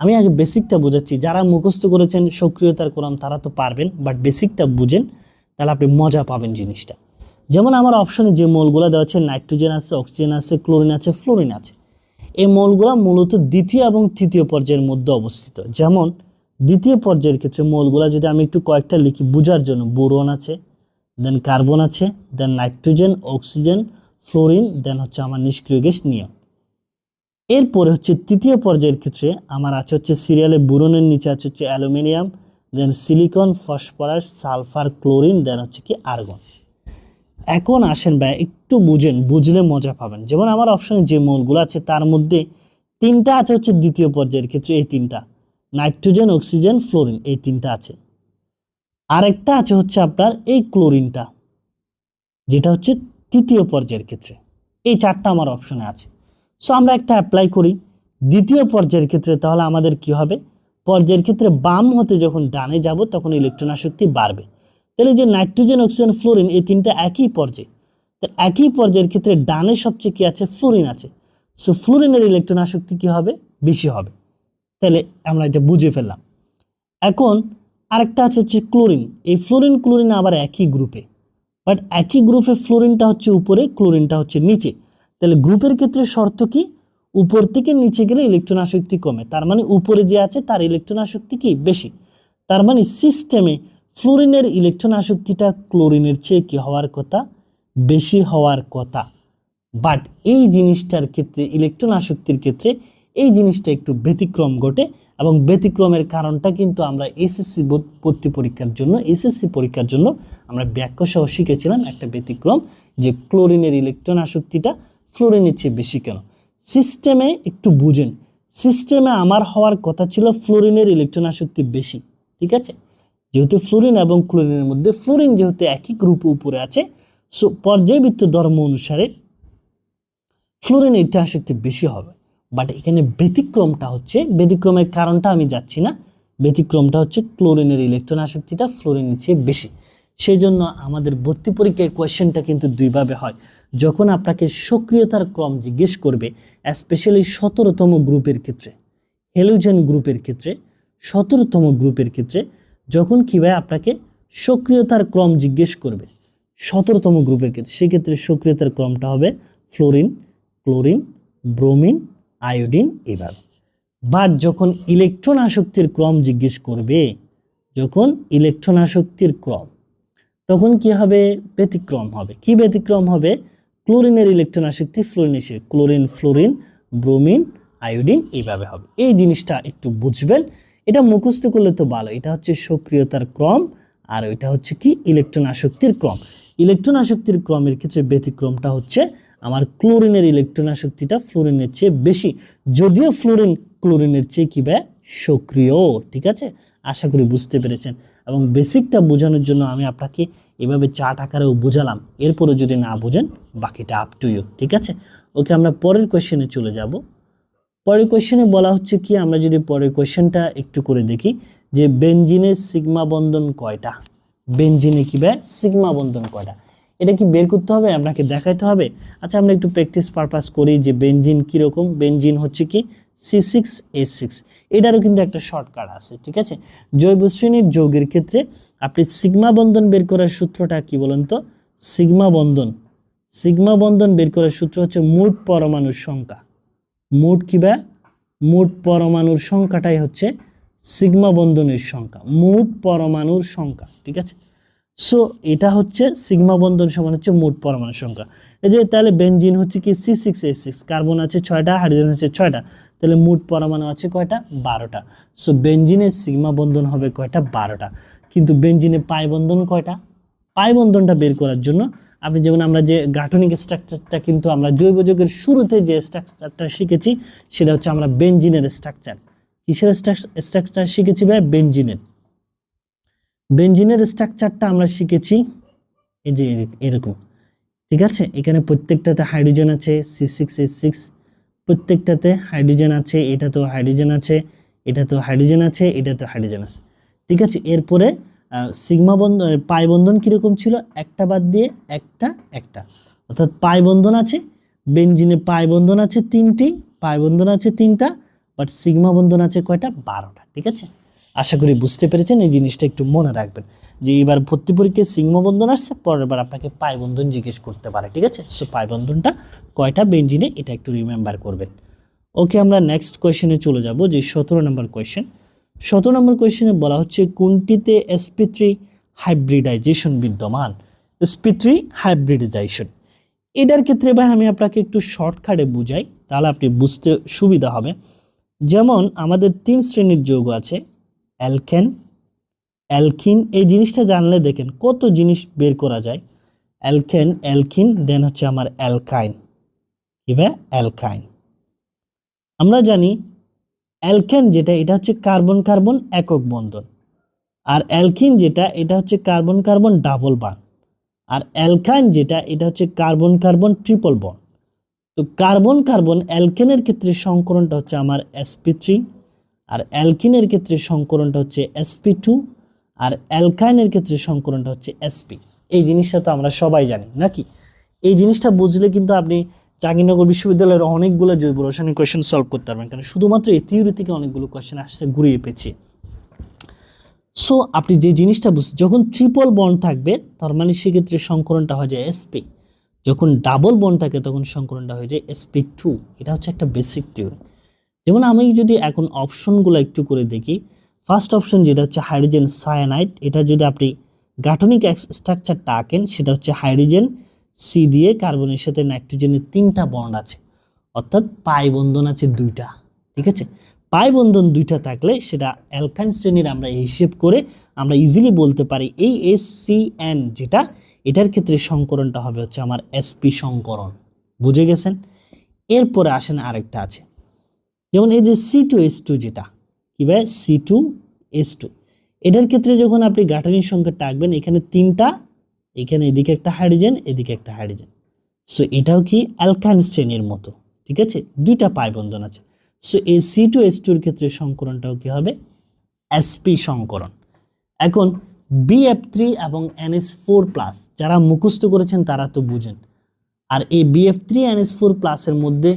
আমি আগে বেসিকটা বোঝাচ্ছি। যারা মুখস্থ করেছেন সক্রিয়তার ক্রম তারা তো পারবেন, বাট বেসিকটা বুঝেন, তাহলে আপনি মজা পাবেন জিনিসটা। যেমন আমার অপশনে যে মৌলগুলা দেওয়া আছে, নাইট্রোজেন আছে, অক্সিজেন আছে, ক্লোরিন আছে, ফ্লোরিন আছে। এই মৌলগুলা মূলত দ্বিতীয় এবং তৃতীয় পর্যায়ের মধ্যে অবস্থিত। যেমন দ্বিতীয় পর্যায়ের ক্ষেত্রে মৌলগুলা যদি আমি একটু কয়েকটা লিখি বোঝার জন্য, বোরন আছে, দেন কার্বন আছে, দেন নাইট্রোজেন, অক্সিজেন, ফ্লোরিন, দেন হচ্ছে আমার নিষ্ক্রিয় গ্যাস নিয়ন। এরপরে হচ্ছে তৃতীয় পর্যায়ের ক্ষেত্রে আমার আছে হচ্ছে সিরিয়ালে বোরনের নিচে আছে হচ্ছে অ্যালুমিনিয়াম, দেন সিলিকন, ফসফরাস, সালফার, ক্লোরিন, দেন হচ্ছে কি আর্গন। এখন আসেন ভাই একটু বুঝলে মজা পাবেন। যেমন আমার অপশনে যে মৌলগুলো আছে তার মধ্যে 3টা আছে হচ্ছে দ্বিতীয় পর্যায়ের ক্ষেত্রে, এই 3টা নাইট্রোজেন, অক্সিজেন, ফ্লোরিন, এই 3টা আছে। আরেকটা আছে হচ্ছে আপনার এই ক্লোরিনটা, যেটা হচ্ছে তৃতীয় পর্যায়ের ক্ষেত্রে। এই 4টা আমার অপশনে আছে। সো আমরা একটা অ্যাপ্লাই করি দ্বিতীয় পর্যায়ের ক্ষেত্রে, তাহলে আমাদের কি হবে? পর্যায়ের ক্ষেত্রে বাম হতে যখন ডানে যাব, তখন ইলেকট্রন আসক্তি বাড়বে। তাহলে যে নাইট্রোজেন, অক্সিজেন, ফ্লোরিন, এই 3টা একই পর্যায়ে, তো একই পর্যায়ের ক্ষেত্রে ডানে সবচেয়ে কি আছে? ফ্লোরিন আছে। সো ফ্লোরিনের ইলেকট্রন আসক্তি কি হবে? বেশি হবে। তাহলে আমরা এটা বুঝে ফেললাম। এখন আরেকটা আছে হচ্ছে ক্লোরিন। এই ক্লোরিন আবার একই গ্রুপে, বাট একই গ্রুপে ফ্লোরিনটা হচ্ছে উপরে, ক্লোরিনটা হচ্ছে নিচে। তাহলে গ্রুপের ক্ষেত্রে শর্ত কি? উপর থেকে নিচে গেলে ইলেকট্রন আসক্তি কমে, তার মানে উপরে যে আছে তার ইলেকট্রন আসক্তি কি? বেশি। তার মানে সিস্টেমে ফ্লোরিনের ইলেকট্রন আসক্তিটা ক্লোরিনের চেয়ে কি হওয়ার কথা? বেশি হওয়ার কথা। বাট এই জিনিসটার ক্ষেত্রে, ইলেকট্রন আসক্তির ক্ষেত্রে এই জিনিসটা একটু ব্যতিক্রম ঘটে, এবং ব্যতিক্রমের কারণটা কিন্তু আমরা এসএসসি পরীক্ষার জন্য আমরা ব্যাখ্যা সহ শিখেছিলাম একটা ব্যতিক্রম, যে ক্লোরিনের ইলেকট্রন আসক্তিটা ফ্লোরিনের চেয়ে বেশি কেন। সিস্টেমে একটু বুঝেন, সিস্টেমে আমার হওয়ার কথা ছিল ফ্লোরিনের ইলেকট্রন আসক্তি বেশি, ঠিক আছে। যেহেতু ফ্লোরিন এবং ক্লোরিনের মধ্যে, ফ্লোরিন যেহেতু একই গ্রুপে উপরে আছে, সো পর্যায়বৃত্ত ধর্ম অনুসারে ফ্লোরিনের ইলেকট্রন আসক্তি বেশি হবে। বাট এখানে ব্যতিক্রমটা হচ্ছে, ব্যতিক্রমের কারণটা আমি যাচ্ছি না, ব্যতিক্রমটা হচ্ছে ক্লোরিনের ইলেকট্রন আসক্তিটা ফ্লোরিনের চেয়ে বেশি। সেই জন্য আমাদের ভর্তি পরীক্ষায় কোয়েশ্চেনটা কিন্তু দুইভাবে হয়। যখন আপনাকে সক্রিয়তার ক্রম জিজ্ঞেস করবে, স্পেশালি 17তম গ্রুপের ক্ষেত্রে, হ্যালোজেন গ্রুপের ক্ষেত্রে, 17তম গ্রুপের ক্ষেত্রে যখন কিভাবে আপনাকে সক্রিয়তার ক্রম জিজ্ঞেস করবে 17তম গ্রুপের ক্ষেত্রে, সেক্ষেত্রে সক্রিয়তার ক্রমটা হবে ফ্লোরিন, ক্লোরিন, ব্রোমিন, আয়োডিন, এইভাবে। বাট যখন ইলেকট্রন আসক্তির ক্রম জিজ্ঞেস করবে, যখন ইলেকট্রন আসক্তির ক্রম, তখন কি হবে? ব্যতিক্রম হবে। কি ব্যতিক্রম হবে? ক্লোরিনের ইলেকট্রন আসক্তি ফ্লোরিন এসে ক্লোরিন, ফ্লোরিন, ব্রোমিন, আয়োডিন, এইভাবে হবে। এই জিনিসটা একটু বুঝবেন, এটা মুখস্থ করলে তো ভালো। এটা হচ্ছে সক্রিয়তার ক্রম, আর এটা হচ্ছে কি ইলেকট্রন আসক্তির ক্রম। ইলেকট্রন আসক্তির ক্রমের ক্ষেত্রে ব্যতিক্রমটা হচ্ছে আমার ক্লোরিনের ইলেকট্রন আসক্তিটা ফ্লোরিনের চেয়ে বেশি, যদিও ফ্লোরিন ক্লোরিনের চেয়ে কি ব্যয় সক্রিয়। ঠিক আছে, আশা করি বুঝতে পেরেছেন। এবং বেসিকটা বোঝানোর জন্য আমি আপনাকে এভাবে চার্ট আকারেও বোঝালাম, এরপরও যদি না বোঝেন বাকিটা আপ টু ইউ। ঠিক আছে, ওকে, আমরা পরের কোয়েশ্চেনে চলে যাব। পরের কোয়েশ্চেনে বলা হচ্ছে কি, আমরা যদি পরের কোয়েশ্চেনটা একটু করে দেখি যে বেনজিনের সিগমা বন্ধন কয়টা, বেনজিনে কি ব্যয় সিগমা বন্ধন কয়টা, এটা কি বের করতে হবে, আপনাকে দেখাইতে হবে। আচ্ছা, আমরা একটু প্র্যাকটিস পারপাস করি যে বেনজিন কীরকম। বেনজিন হচ্ছে কি C6H6, এটারও কিন্তু একটা শর্টকাট আছে। ঠিক আছে, জৈব শ্রেণীর যৌগের ক্ষেত্রে আপনি সিগমা বন্ধন বের করার সূত্রটা কি বলেন তো? সিগমা বন্ধন বের করার সূত্র হচ্ছে মোট পরমাণুর সংখ্যা। মোট কি বা মোট পরমাণুর সংখ্যাটাই হচ্ছে সিগমা বন্ধনের সংখ্যা, মোট পরমাণুর সংখ্যা। ঠিক আছে, সো এটা হচ্ছে সিগমা বন্ধন সমান হচ্ছে মোট পরমাণুর সংখ্যা। এই যে তাহলে বেনজিন হচ্ছে কি C6H6, কার্বন আছে 6টা, হাইড্রোজেন আছে 6টা, তাহলে মোট পরমাণু আছে কয়টা? 12টা। সো বেনজিনের সিগমা বন্ধন হবে কয়টা? 12টা। কিন্তু বেনজিনে পাই বন্ধন কয়টা? পাই বন্ধনটা বের করার জন্য আপনি যেমন আমরা যে গাঠনিক স্ট্রাকচারটা কিন্তু আমরা জৈব যৌগের শুরুতে যে স্ট্রাকচারটা শিখেছি, সেটা হচ্ছে আমরা বেনজিনের স্ট্রাকচার। কিসের স্ট্রাকচার শিখেছি ভাই? বেনজিনের স্ট্রাকচারটা আমরা শিখেছি এই যে এরকম। ঠিক আছে, এখানে প্রত্যেকটাতে হাইড্রোজেন আছে C6H6, প্রত্যেকটাতে হাইড্রোজেন আছে, এটা তো হাইড্রোজেন আছে, এটা তো হাইড্রোজেন আছে, এটা তো হাইড্রোজেন আছে। ঠিক আছে, এরপরে সিগমা বন্ধন, পাই বন্ধন কীরকম ছিল? একটা বাদ দিয়ে একটা, অর্থাৎ পাই বন্ধন আছে বেনজিনে, পাই বন্ধন আছে 3টি, পাই বন্ধন আছে 3টা, বাট সিগমা বন্ধন আছে কয়টা? 12টা। ঠিক আছে, আশা করি বুঝতে পেরেছেন। এই জিনিসটা একটু মনে রাখবেন যে এবার ভর্তি পরীক্ষায় সিগমা বন্ধন আসছে, পরের বার আপনাকে পাই বন্ধন জিজ্ঞেস করতে পারে। ঠিক আছে, সো পাই বন্ধনটা কয়টা বেনজিনে, এটা একটু রিমেম্বার করবেন। ওকে, আমরা নেক্সট কোয়েশ্চেনে চলে যাব, যে 17 নম্বর কোয়েশ্চেন। 17 নম্বর কোয়েশ্চেনে বলা হচ্ছে কোনটিতে sp3 হাইব্রিডাইজেশন বিদ্যমান? sp3 হাইব্রিডাইজেশন, এটার ক্ষেত্রে ভাই আমি আপনাকে একটু শর্টকাটে বুঝাই, তাহলে আপনি বুঝতে সুবিধা হবে। যেমন আমাদের 3 শ্রেণীর যৌগ আছে, অ্যালকেন, অ্যালকিন। এই জিনিসটা জানলে দেখেন কত জিনিস বের করা যায়। অ্যালকেন, অ্যালকিন, দেন হচ্ছে আমার অ্যালকাইন। কি ভাই? অ্যালকাইন। আমরা জানি অ্যালকেন যেটা, এটা হচ্ছে কার্বন কার্বন একক বন্ধন, আর অ্যালকিন যেটা, এটা হচ্ছে কার্বন কার্বন ডাবল বন্ড, আর অ্যালকাইন যেটা, এটা হচ্ছে কার্বন কার্বন ট্রিপল বন্ড। তো কার্বন কার্বন অ্যালকেনের ক্ষেত্রে সংকরণটা হচ্ছে আমার sp3, আর অ্যালকিনের ক্ষেত্রে সংকরণটা হচ্ছে sp2, আর অ্যালকাইনের ক্ষেত্রে সংকরণটা হচ্ছে sp। এই জিনিসটা তো আমরা সবাই জানি নাকি? এই জিনিসটা বুঝলে কিন্তু আপনি জাহাঙ্গীরনগর বিশ্ববিদ্যালয়ের অনেকগুলো জৈব রাসায়নিক কোয়েশ্চেন সলভ করতে পারবেন, কারণ শুধুমাত্র এই থিওরি থেকে অনেকগুলো কোয়েশ্চেন আসছে ঘুরিয়ে পেয়েছি। সো আপনি যে জিনিসটা বুঝছেন, যখন ট্রিপল বন্ড থাকবে তার মানে সেক্ষেত্রে সংকরণটা হয়ে যায় sp, যখন ডাবল বন্ড থাকে তখন সংকরণটা হয়ে যায় sp2। এটা হচ্ছে একটা বেসিক থিওরি। যেমন আমি যদি এখন অপশনগুলো একটু করে দেখি, ফার্স্ট অপশন যেটা হচ্ছে হাইড্রোজেন সায়ানাইড, এটা যদি আপনি গাঠনিক স্ট্রাকচারটা আঁকেন, সেটা হচ্ছে হাইড্রোজেন সি দিয়ে কার্বনের সাথে নাইট্রোজেনের 3টা বন্ড আছে, অর্থাৎ পাই বন্ধন আছে 2টা। ঠিক আছে, পাই বন্ধন 2টা থাকলে সেটা অ্যালকাইন শ্রেণীর আমরা হিসেব করে আমরা ইজিলি বলতে পারি এই HCN যেটা, এটার ক্ষেত্রে সংকরণটা হবে হচ্ছে আমার sp সংকরণ। বুঝে গেছেন? এরপরে আসেন আরেকটা আছে, যেমন এই যে C2H2 যেটা, কি ভাই? C2H2, এটার ক্ষেত্রে যখন আপনি গাঠনিক সংখ্যাটা আঁকবেন, এখানে 3টা, এখানে এদিকে একটা হাইড্রোজেন, এদিকে একটা হাইড্রোজেন। সো এটাও কি অ্যালকাইন শ্রেণীর মতো। ঠিক আছে, 2টা পাই বন্ধন আছে। সো এই C2H2 এর ক্ষেত্রে সংকরণটাও কি হবে? sp সংকরণ। এখন BF3 এবং NH4+, যারা মুখস্থ করেছেন তারা তো বুঝেন। আর এই BF3 NH4+ এর মধ্যে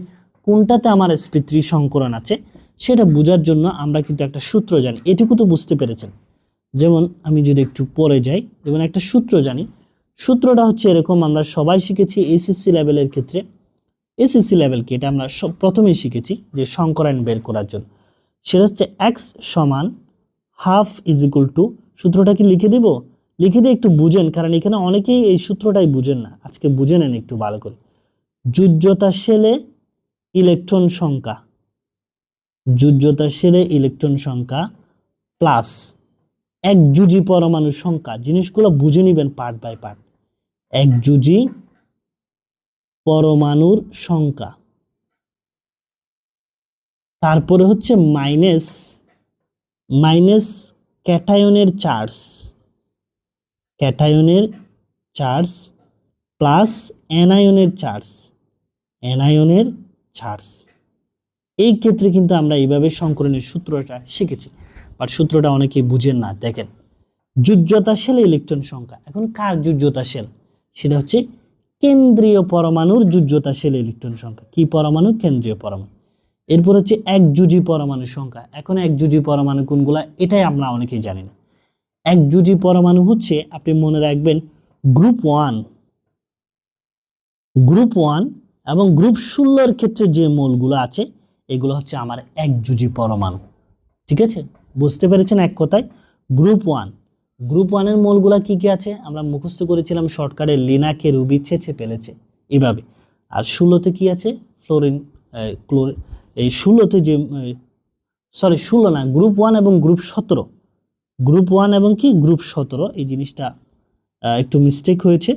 কোনটাতে আমার sp3 সংকরণ আছে সেটা বোঝার জন্য আমরা কিন্তু একটা সূত্র জানি, এটুকু তো বুঝতে পেরেছেন। যেমন আমি যদি একটু পরে যাই, যেমন একটা সূত্র জানি, সূত্রটা হচ্ছে এরকম, আমরা সবাই শিখেছি এসএসসি লেভেলের ক্ষেত্রে। এসএসসি লেভেলকে এটা আমরা প্রথমেই শিখেছি যে সংকরণ বের করার জন্য, সেটা হচ্ছে x সমান হাফ ইজ ইকুয়াল টু, সূত্রটা কি লিখে দেব? লিখে দিয়ে একটু বুঝেন, কারণ এখানে অনেকেই এই সূত্রটাই বুঝেন না, আজকে বুঝে নেন একটু ভালো করে। যোজ্যতা শেলে ইলেকট্রন সংখ্যা, যোজ্যতা শেলে ইলেকট্রন সংখ্যা প্লাস একযোজী পরমাণুর সংখ্যা, জিনিসগুলো বুঝে নেবেন পার্ট বাই পার্ট। একযোজী পরমাণুর সংখ্যা, তারপরে হচ্ছে মাইনাস ক্যাটায়নের চার্জ, ক্যাটায়নের চার্জ প্লাস অ্যানায়নের চার্জ, অ্যানায়নের চার্জ। এই ক্ষেত্রে কিন্তু আমরা এইভাবে সংকরণের সূত্রটা শিখেছি, বাট সূত্রটা অনেকেই বুঝেন না। দেখেন, যোজ্যতাশীল ইলেকট্রন সংখ্যা, এখন কার যোজ্যতাশীল? সেটা হচ্ছে কেন্দ্রীয় পরমাণুর যোজ্যতাশীল ইলেকট্রন সংখ্যা। কি পরমাণু? কেন্দ্রীয় পরমাণু। এরপর হচ্ছে একযোজী পরমাণুর সংখ্যা। এখন একযোজী পরমাণু কোনগুলা, এটাই আমরা অনেকেই জানি না। একযোজী পরমাণু হচ্ছে, আপনি মনে রাখবেন, গ্রুপ 1 এবং গ্রুপ 16 ক্ষেত্রে যে মৌলগুলো আছে এগুলো হচ্ছে আমার একযোজী পরমাণু। ঠিক আছে, বুঝতে পেরেছেন এক কথায়? গ্রুপ 1 এর মৌলগুলা কি কি আছে আমরা মুখস্থ করেছিলাম শর্টকাটে, লিনাকে রুবি ছেঁচে ফেলেছে এইভাবে। আর 16তে কি আছে? Fluorine, chlorine. এই 16তে যে, সরি 16 না, গ্রুপ 1 এবং গ্রুপ 17, গ্রুপ 1 এবং কি গ্রুপ 17, এই জিনিসটা একটু মিস্টেক হয়েছে,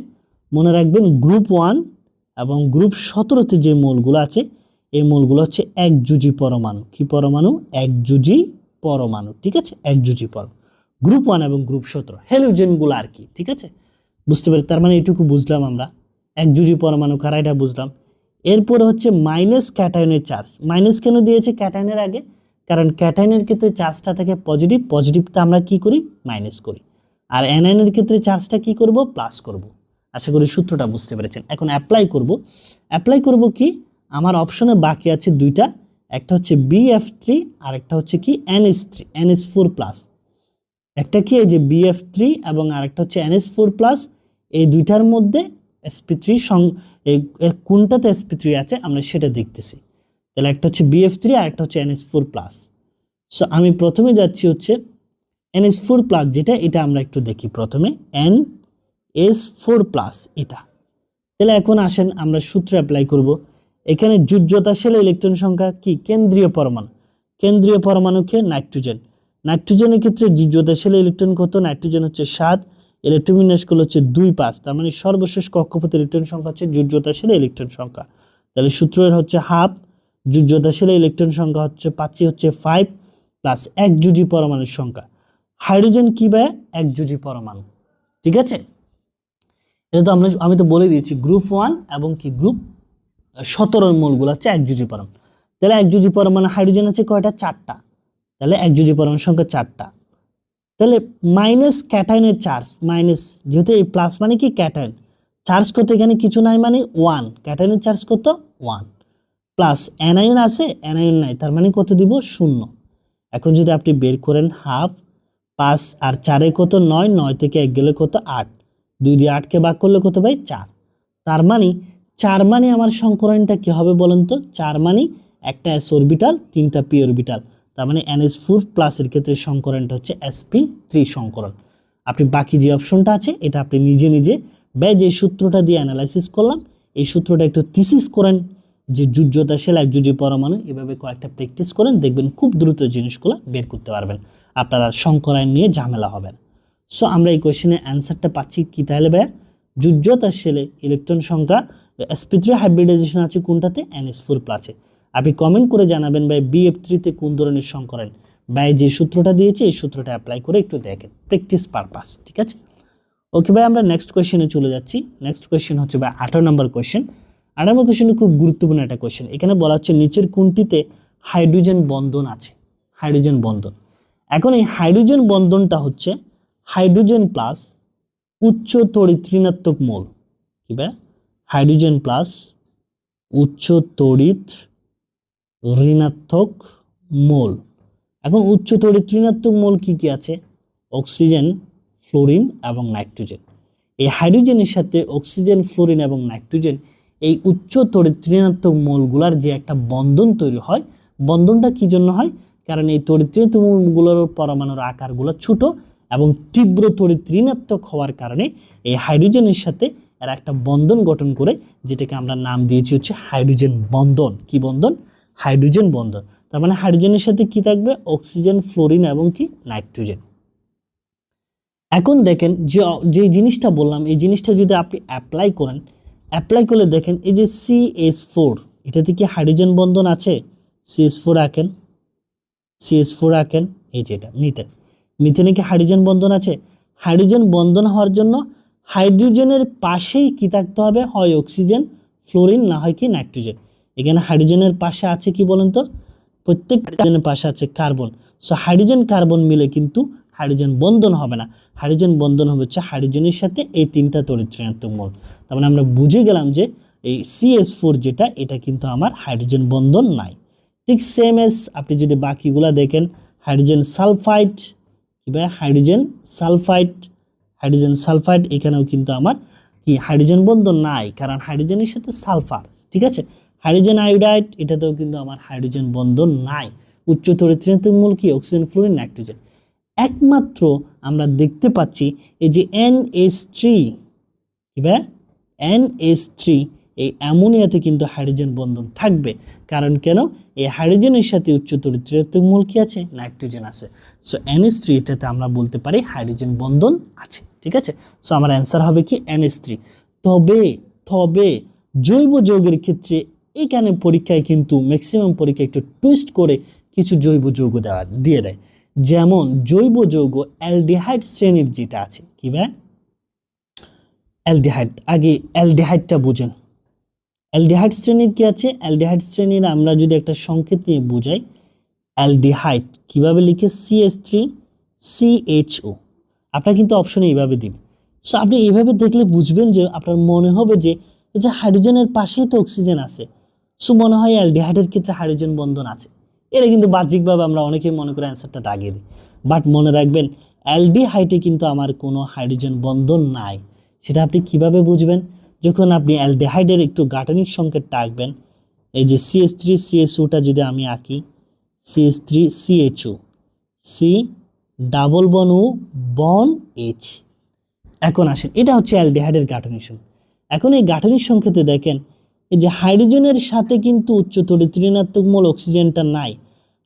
মনে রাখবেন। গ্রুপ 1 এবং গ্রুপ 17তে যে মৌলগুলো আছে এই মৌলগুলো হচ্ছে একযোজী পরমাণু। কি পরমাণু? একযোজী পরমাণু। ঠিক আছে, একযোজী পরমাণু। গ্রুপ 1 এবং গ্রুপ 17 হ্যালোজেনগুলো আর কি। ঠিক আছে, বুঝতে পারি? তার মানে এটুকু বুঝলাম আমরা, একযোজী পরমাণু কারা এটা বুঝলাম। এরপরে হচ্ছে মাইনাস ক্যাটায়নের চার্জ। মাইনাস কেন দিয়েছে ক্যাটায়নের আগে? কারণ ক্যাটায়নের ক্ষেত্রে চার্জটা থাকে পজিটিভ, পজিটিভটা আমরা কি করি? মাইনাস করি। আর অ্যানায়নের ক্ষেত্রে চার্জটা কি করব? প্লাস করব। আশা করি সূত্রটা বুঝতে পেরেছেন। এখন অ্যাপ্লাই করব কি? আমার অপশনে বাকি আছে দুইটা, একটা হচ্ছে BF3 আর একটা হচ্ছে কি NH4+। একটা কি এই যে BF3 এবং আরেকটা হচ্ছে NH4+, এই দুইটার মধ্যে sp3 কোনটাতে sp3 আছে আমরা সেটা দেখতেছি। তাহলে একটা হচ্ছে BF3 আর একটা হচ্ছে NH4+। সো আমি প্রথমে যাচ্ছি হচ্ছে NH4+, যেটা, এটা আমরা একটু দেখি প্রথমে, NH4+, এটা। তাহলে এখন আসেন আমরা সূত্র অ্যাপ্লাই করব। এখানে যোজ্যতাশীল ইলেকট্রন সংখ্যা কি? কেন্দ্রীয় পরমাণু। কেন্দ্রীয় পরমাণুকে নাইট্রোজেন। নাইট্রোজেনের ক্ষেত্রে যোজ্যতাশীল ইলেকট্রন কত? নাইট্রোজেন হচ্ছে 7, ইলেকট্রন বিন্যাসগুলো হচ্ছে 2, 5, তার মানে সর্বশেষ কক্ষপথের ইলেকট্রন সংখ্যা হচ্ছে যোজ্যতাশীল ইলেকট্রন সংখ্যা। তাহলে সূত্রের হচ্ছে হাফ, যোজ্যতাশীল ইলেকট্রন সংখ্যা হচ্ছে পাচ্ছি হচ্ছে 5 প্লাস একযোজী পরমাণুর সংখ্যা। হাইড্রোজেন কি বা একযোজী পরমাণু। ঠিক আছে, এটা তো আমি তো বলে দিয়েছি গ্রুপ 1 এবং কি গ্রুপ 17 মৌলগুলো হচ্ছে একযোজী পরমাণু। তাহলে একযোজী পরমাণু হাইড্রোজেন আছে কয়টা? 4টা। তাহলে একযোজী পরমাণুর সংখ্যা 4টা। তাহলে মাইনাস ক্যাটায়নের চার্জ, মাইনাস, যেহেতু এই প্লাস মানে কি ক্যাটায়ন, চার্জ কত? এখানে কিছু নাই মানে 1, ক্যাটায়নের চার্জ কত? 1, প্লাস অ্যানায়ন আছে, অ্যানায়ন নাই, তার মানে কত দিব? 0। এখন যদি আপনি বের করেন হাফ, 5 আর 4 কত? 9, 9 থেকে 1 গেলে কত? 8, 2 দিয়ে 8কে ভাগ করলে কত ভাই? 4। তার মানে 4 মানে আমার সংকরণটা কি হবে বলেন তো? 4 মানে একটা s অরবিটাল, 3টা p অরবিটাল, তার মানে NH4+ এর ক্ষেত্রে সংকরণটা হচ্ছে sp3 সংকরণ। আপনি বাকি যে অপশনটা আছে এটা আপনি নিজে নিজে যে সূত্রটা দিয়ে অ্যানালাইসিস করলাম এই সূত্রটা একটু থিসিস করেন, যে যোজ্যতাশীল একযোজী পরমাণু, এভাবে কয়েকটা প্র্যাকটিস করেন, দেখবেন খুব দ্রুত জিনিসগুলো বের করতে পারবেন, আপনারা সংকরণ নিয়ে ঝামেলা হবে না। সো আমরা এই কোয়েশ্চেনের অ্যান্সারটা পাচ্ছি কি তাহলে ভাইয়া? যোজ্যতাশীল ইলেকট্রন সংখ্যা sp3 হাইব্রিডাইজেশন আছে কোনটাতে? NH4+। আপনি কমেন্ট করে জানাবেন ভাই BF3 তে কোন ধরনের সংকরণ। ভাই যে সূত্রটা দিয়েছি এই সূত্রটা অ্যাপ্লাই করে একটু দেখেন, প্র্যাকটিস পারপাস। ঠিক আছে, ওকে ভাই, আমরা নেক্সট কোয়েশ্চেনে চলে যাচ্ছি। নেক্সট কোয়েশ্চেন হচ্ছে ভাই 18 নম্বর কোয়েশ্চেন। 18 নম্বর কোয়েশ্চেনে খুব গুরুত্বপূর্ণ একটা কোয়েশ্চেন। এখানে বলা হচ্ছে নিচের কোনটিতে হাইড্রোজেন বন্ধন আছে? হাইড্রোজেন বন্ধন। এখন এই হাইড্রোজেন বন্ধনটা হচ্ছে হাইড্রোজেন প্লাস উচ্চ তড়িৎ ঋণাত্মক মোল, কি ভাই, হাইড্রোজেন প্লাস উচ্চ তড়িৎ ঋণাত্মক মোল। এখন উচ্চ তড়িৎ ঋণাত্মক মোল কি কি আছে? অক্সিজেন, ফ্লোরিন এবং নাইট্রোজেন। এই হাইড্রোজেনের সাথে অক্সিজেন, ফ্লোরিন এবং নাইট্রোজেন, এই উচ্চ তড়িৎ ঋণাত্মক মোলগুলোর যে একটা বন্ধন তৈরি হয়, বন্ধনটা কি জন্য হয়? কারণ এই তড়িৎ ঋণাত্মক মোলগুলোর পরমাণুর আকারগুলো ছোট এবং তীব্র তড়িৎ ঋণাত্মক হওয়ার কারণে এই হাইড্রোজেনের সাথে এরা একটা বন্ধন গঠন করে, যেটাকে আমরা নাম দিয়েছি হচ্ছে হাইড্রোজেন বন্ধন। কি বন্ধন? হাইড্রোজেন বন্ধন। তার মানে হাইড্রোজেনের সাথে কি থাকবে? অক্সিজেন, ফ্লোরিন এবং কি নাইট্রোজেন। এখন দেখেন যে জিনিসটা বললাম, এই জিনিসটা যদি আপনি অ্যাপ্লাই করেন, অ্যাপ্লাই করলে দেখেন এই যে CH4, এটাতে কি হাইড্রোজেন বন্ধন আছে? CH4 আঁকেন, CH4 আঁকেন, এই যে এটা মিথেন, মিথেনে কি হাইড্রোজেন বন্ধন আছে? হাইড্রোজেন বন্ধন হওয়ার জন্য হাইড্রোজেনের পাশেই কি থাকতে হবে? হয় অক্সিজেন, ফ্লোরিন, না হয় কি নাইট্রোজেন। এখানে হাইড্রোজেনের পাশে আছে কি বলেন তো? প্রত্যেক হাইড্রোজেনের পাশে আছে কার্বন। সো হাইড্রোজেন কার্বন মিলে কিন্তু হাইড্রোজেন বন্ধন হবে না। হাইড্রোজেন বন্ধন হবে হচ্ছে হাইড্রোজেনের সাথে এই তিনটা তড়িৎ ঋণাত্মক মোল। তার মানে আমরা বুঝে গেলাম যে এই CH4 যেটা, এটা কিন্তু আমার হাইড্রোজেন বন্ধন নাই। ঠিক সেম এস আপনি যদি বাকিগুলা দেখেন, হাইড্রোজেন সালফাইড, কিংবা হাইড্রোজেন সালফাইড, হাইড্রোজেন সালফাইড, এখানেও কিন্তু আমার কি হাইড্রোজেন বন্ধন নাই, কারণ হাইড্রোজেনের সাথে সালফার। ঠিক আছে, হাইড্রোজেন আয়োডাইড, এটাতেও কিন্তু আমার হাইড্রোজেন বন্ধন নাই। উচ্চ তড়িৎ ঋণাত্মক মূল কি? Oxygen, fluorine, nitrogen. একমাত্র আমরা দেখতে পাচ্ছি এই যে NH3, কিংবা NH3, এই অ্যামোনিয়াতে কিন্তু হাইড্রোজেন বন্ধন থাকবে। কারণ কেন? এই হাইড্রোজেনের সাথে উচ্চ তড়িৎ ঋণাত্মক মূল কি আছে? নাইট্রোজেন আছে। সো NH3, এটাতে আমরা বলতে পারি হাইড্রোজেন বন্ধন আছে। ঠিক আছে, সো আমার অ্যান্সার হবে কি NH3। তবে জৈব যৌগের ক্ষেত্রে এখানে পরীক্ষায় কিন্তু ম্যাক্সিমাম পরীক্ষা একটু টুইস্ট করে কিছু জৈব যৌগ দিয়ে দেয়। যেমন জৈব যৌগ অ্যালডিহাইড শ্রেণীর যেটা আছে, কি ভাই? অ্যালডিহাইড। আগে অ্যালডিহাইডটা বুঝেন। অ্যালডিহাইড শ্রেণীর কি আছে? অ্যালডিহাইড শ্রেণীর আমরা যদি একটা সংকেত নিয়ে বোঝাই, অ্যালডিহাইড কিভাবে লিখে? CH3CHO। আপনারা কিন্তু অপশনে এইভাবে দিবেন। সো আপনি এইভাবে দেখলে বুঝবেন যে আপনার মনে হবে যে এই যে হাইড্রোজেনের পাশেই তো অক্সিজেন আছে, সো মনে হয় অ্যালডিহাইডের ক্ষেত্রে হাইড্রোজেন বন্ধন আছে। এটা কিন্তু বাহ্যিকভাবে আমরা অনেকেই মনে করে অ্যান্সারটা দাগিয়ে দিই। বাট মনে রাখবেন, অ্যালডিহাইডে কিন্তু আমার কোনো হাইড্রোজেন বন্ধন নাই। সেটা আপনি কিভাবে বুঝবেন? যখন আপনি অ্যালডিহাইডের একটু গাঠনিক সংকেতটা আঁকবেন, এই যে CH3CHOটা যদি আমি আঁকি, CH3CHO, সি ডাবল বন ও বন H। এখন আসেন, এটা হচ্ছে অ্যালডিহাইডের গাঠনিক সংকেত। এখন এই গাঠনিক সংকেতে দেখেন এই যে হাইড্রোজেনের সাথে কিন্তু উচ্চ তড়িৎ ঋণাত্মক মূল অক্সিজেনটা নাই,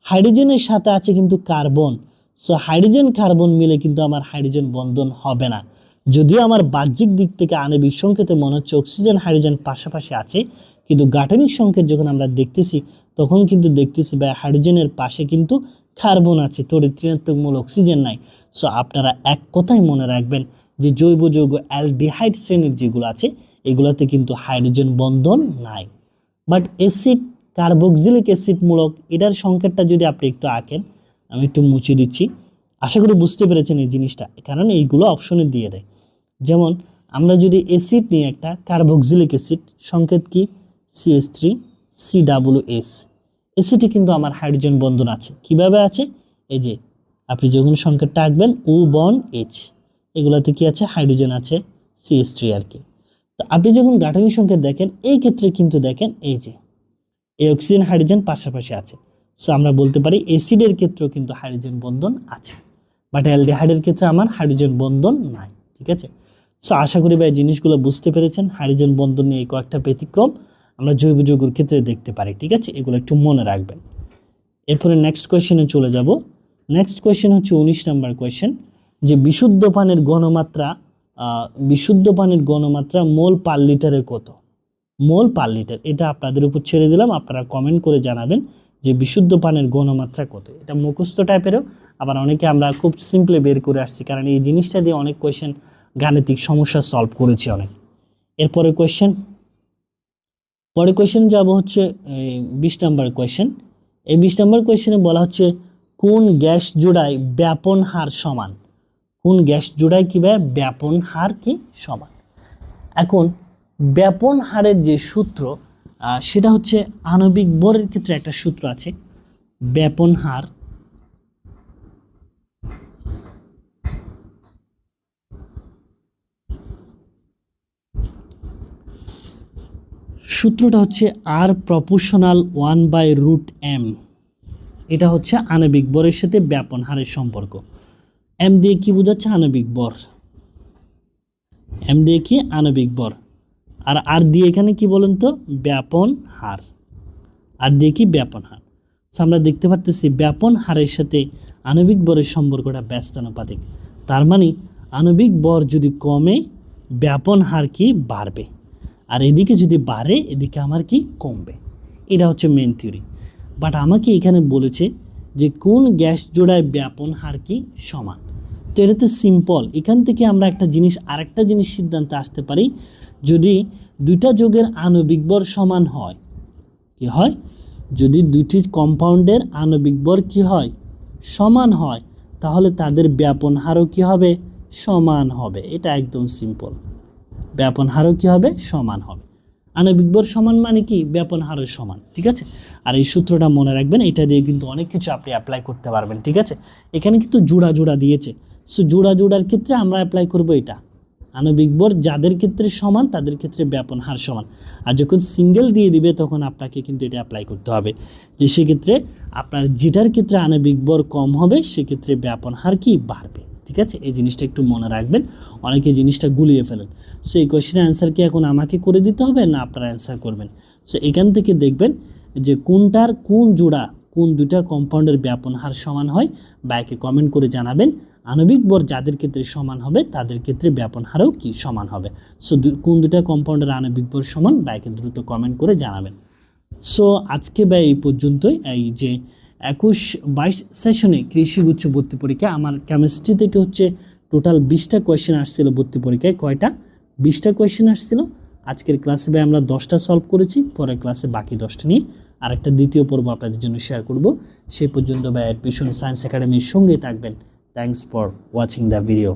হাইড্রোজেনের সাথে আছে কিন্তু কার্বন। সো হাইড্রোজেন কার্বন মিলে কিন্তু আমার হাইড্রোজেন বন্ধন হবে না। যদিও আমার বাহ্যিক দিক থেকে আণবিক সংকেতে মনে হচ্ছে অক্সিজেন হাইড্রোজেন পাশাপাশি আছে, কিন্তু গাঠনিক সংকেত যখন আমরা দেখতেছি তখন কিন্তু দেখতেছি বা হাইড্রোজেনের পাশে কিন্তু কার্বন আছে, তড়িৎ ঋণাত্মক মূল অক্সিজেন নাই। সো আপনারা এক কথাই মনে রাখবেন যে জৈব যৌগ অ্যালডিহাইড শ্রেণীর যেগুলো আছে এগুলোতে কিন্তু হাইড্রোজেন বন্ধন নাই। বাট অ্যাসিড, কার্বক্সিলিক অ্যাসিড মূলক, এটার সংকেতটা যদি আপনি একটু আঁকেন, আমি একটু মুছে দিচ্ছি, আশা করি বুঝতে পেরেছেন এই জিনিসটা, কারণ এইগুলো অপশনে দিয়ে দেয়। যেমন আমরা যদি অ্যাসিড নিয়ে একটা কার্বক্সিলিক অ্যাসিড, সংকেত কি? CH3COOS। অ্যাসিডে কিন্তু আমার হাইড্রোজেন বন্ধন আছে। কিভাবে আছে? এই যে আপনি যখন সংকেতটা আঁকবেন ও বন H, এগুলাতে কি আছে? হাইড্রোজেন আছে, CH3 আর কি। তো আপনি যখন গাঠনিক সংকেত দেখেন, এই ক্ষেত্রে কিন্তু দেখেন এই যে এই অক্সিজেন হাইড্রোজেন পাশাপাশি আছে। সো আমরা বলতে পারি অ্যাসিডের ক্ষেত্রেও কিন্তু হাইড্রোজেন বন্ধন আছে, বাট অ্যালডিহাইডের ক্ষেত্রে আমার হাইড্রোজেন বন্ধন নাই। ঠিক আছে, সো আশা করি ভাই জিনিসগুলো বুঝতে পেরেছেন। হাইড্রোজেন বন্ধন নিয়ে কয়েকটা ব্যতিক্রম আমরা জৈব যৌগের ক্ষেত্রে দেখতে পারি। ঠিক আছে, এগুলো একটু মনে রাখবেন। এরপরে নেক্সট কোয়েশ্চেনে চলে যাব। নেক্সট কোয়েশ্চেন হচ্ছে 19 নম্বর কোয়েশ্চেন, যে বিশুদ্ধ পানির গণমাত্রা মোল পার লিটারে কত? মোল পার লিটার, এটা আপনাদের উপর ছেড়ে দিলাম, আপনারা কমেন্ট করে জানাবেন যে বিশুদ্ধ পানির গণমাত্রা কত। এটা মুখস্থ টাইপেরও, আবার অনেকে আমরা খুব সিম্পলি বের করে আসছি, কারণ এই জিনিসটা দিয়ে অনেক কোয়েশ্চেন গাণিতিক সমস্যা সলভ করেছি অনেক। এরপরে কোয়েশ্চেন যাব হচ্ছে 20 নম্বর কোয়েশ্চেন। এই 20 নম্বর কোয়েশ্চেনে বলা হচ্ছে কোন গ্যাস জোড়ায় ব্যাপন হার সমান? কোন গ্যাস জোড়ায় কি ভাই ব্যাপন হার কি সমান। এখন ব্যাপন হারের যে সূত্র সেটা হচ্ছে আণবিক ভরের ক্ষেত্রে একটা সূত্র আছে, ব্যাপন হার সূত্রটা হচ্ছে আর প্রপোর্শনাল 1/√m। এটা হচ্ছে আণবিক ভরের সাথে ব্যাপন হারের সম্পর্ক। এম দিয়ে কি বোঝাচ্ছে আণবিক ভর, এম দিয়ে কি আণবিক ভর, আর আর দিয়ে এখানে কি বলেন তো ব্যাপন হার, আর দিয়ে কি ব্যাপন হার। আমরা দেখতে পাচ্ছি ব্যাপন হারের সাথে আণবিক ভরের সম্পর্কটা ব্যস্তানুপাতিক। তার মানে আণবিক ভর যদি কমে ব্যাপন হার কি বাড়বে, আর এদিকে যদি বাড়ে এদিকে আমার কি কমবে। এটা হচ্ছে মেন থিওরি। বাট আমাকে এখানে বলেছে যে কোন গ্যাস জোড়ায় ব্যাপন হার কি সমান। তো এটা তো সিম্পল। এখান থেকে আমরা আরেকটা জিনিস সিদ্ধান্তে আসতে পারি, যদি দুইটা যৌগের আণবিক ভর সমান হয়, কি হয়, যদি দুইটি কম্পাউন্ডের আণবিক ভর কি হয় সমান হয়, তাহলে তাদের ব্যাপন হারও কি হবে সমান হবে। এটা একদম সিম্পল, ব্যাপন হারও কি হবে সমান হবে। আণবিক ভর সমান মানে কি ব্যাপন হারও সমান, ঠিক আছে। আর এই সূত্রটা মনে রাখবেন, এটা দিয়ে কিন্তু অনেক কিছু আপনি অ্যাপ্লাই করতে পারবেন, ঠিক আছে। এখানে কিন্তু জোড়া জোড়া দিয়েছে, সো জোড়া জোড়ার ক্ষেত্রে আমরা অ্যাপ্লাই করব এটা, আণবিক ভর যাদের ক্ষেত্রে সমান তাদের ক্ষেত্রে ব্যাপন হার সমান। আর যখন সিঙ্গেল দিয়ে দিবে তখন আপনাকে কিন্তু এটা অ্যাপ্লাই করতে হবে, যে সেক্ষেত্রে আপনার যেটার ক্ষেত্রে আণবিক ভর কম হবে সেক্ষেত্রে ব্যাপন হার কি বাড়বে, ঠিক আছে। এই জিনিসটা একটু মনে রাখবেন, অনেকে জিনিসটা গুলিয়ে ফেলেন। সো এই কোয়েশ্চেনের অ্যান্সার কি এখন আমাকে করে দিতে হবে না আপনারা অ্যান্সার করবেন। সো এখান থেকে দেখবেন যে কোনটার কোন জোড়া কোন দুটা কম্পাউন্ডের ব্যাপন হার সমান হয়, বা একে কমেন্ট করে জানাবেন। আণবিক ভর যাদের ক্ষেত্রে সমান হবে তাদের ক্ষেত্রে ব্যাপন হারও কি সমান হবে। সো কোন দুটা কম্পাউন্ডের আণবিক ভর সমান, বা একে দ্রুত কমেন্ট করে জানাবেন। সো আজকে বা এই পর্যন্তই। এই যে 21-22 সেশনে কৃষি গুচ্ছ ভর্তি পরীক্ষা আমার কেমিস্ট্রি থেকে হচ্ছে টোটাল 20টা কোয়েশ্চেন আসছিল ভর্তি পরীক্ষায়। কয়টা? 20টা কোয়েশ্চেন আসছিল। আজকের ক্লাসে ভাই আমরা 10টা সলভ করেছি, পরের ক্লাসে বাকি 10টা নিয়ে আরেকটা দ্বিতীয় পর্ব আপনাদের জন্য শেয়ার করব। সেই পর্যন্ত ভাই অ্যাডমিশন সায়েন্স একাডেমির সঙ্গে থাকবেন। Thanks for watching the video.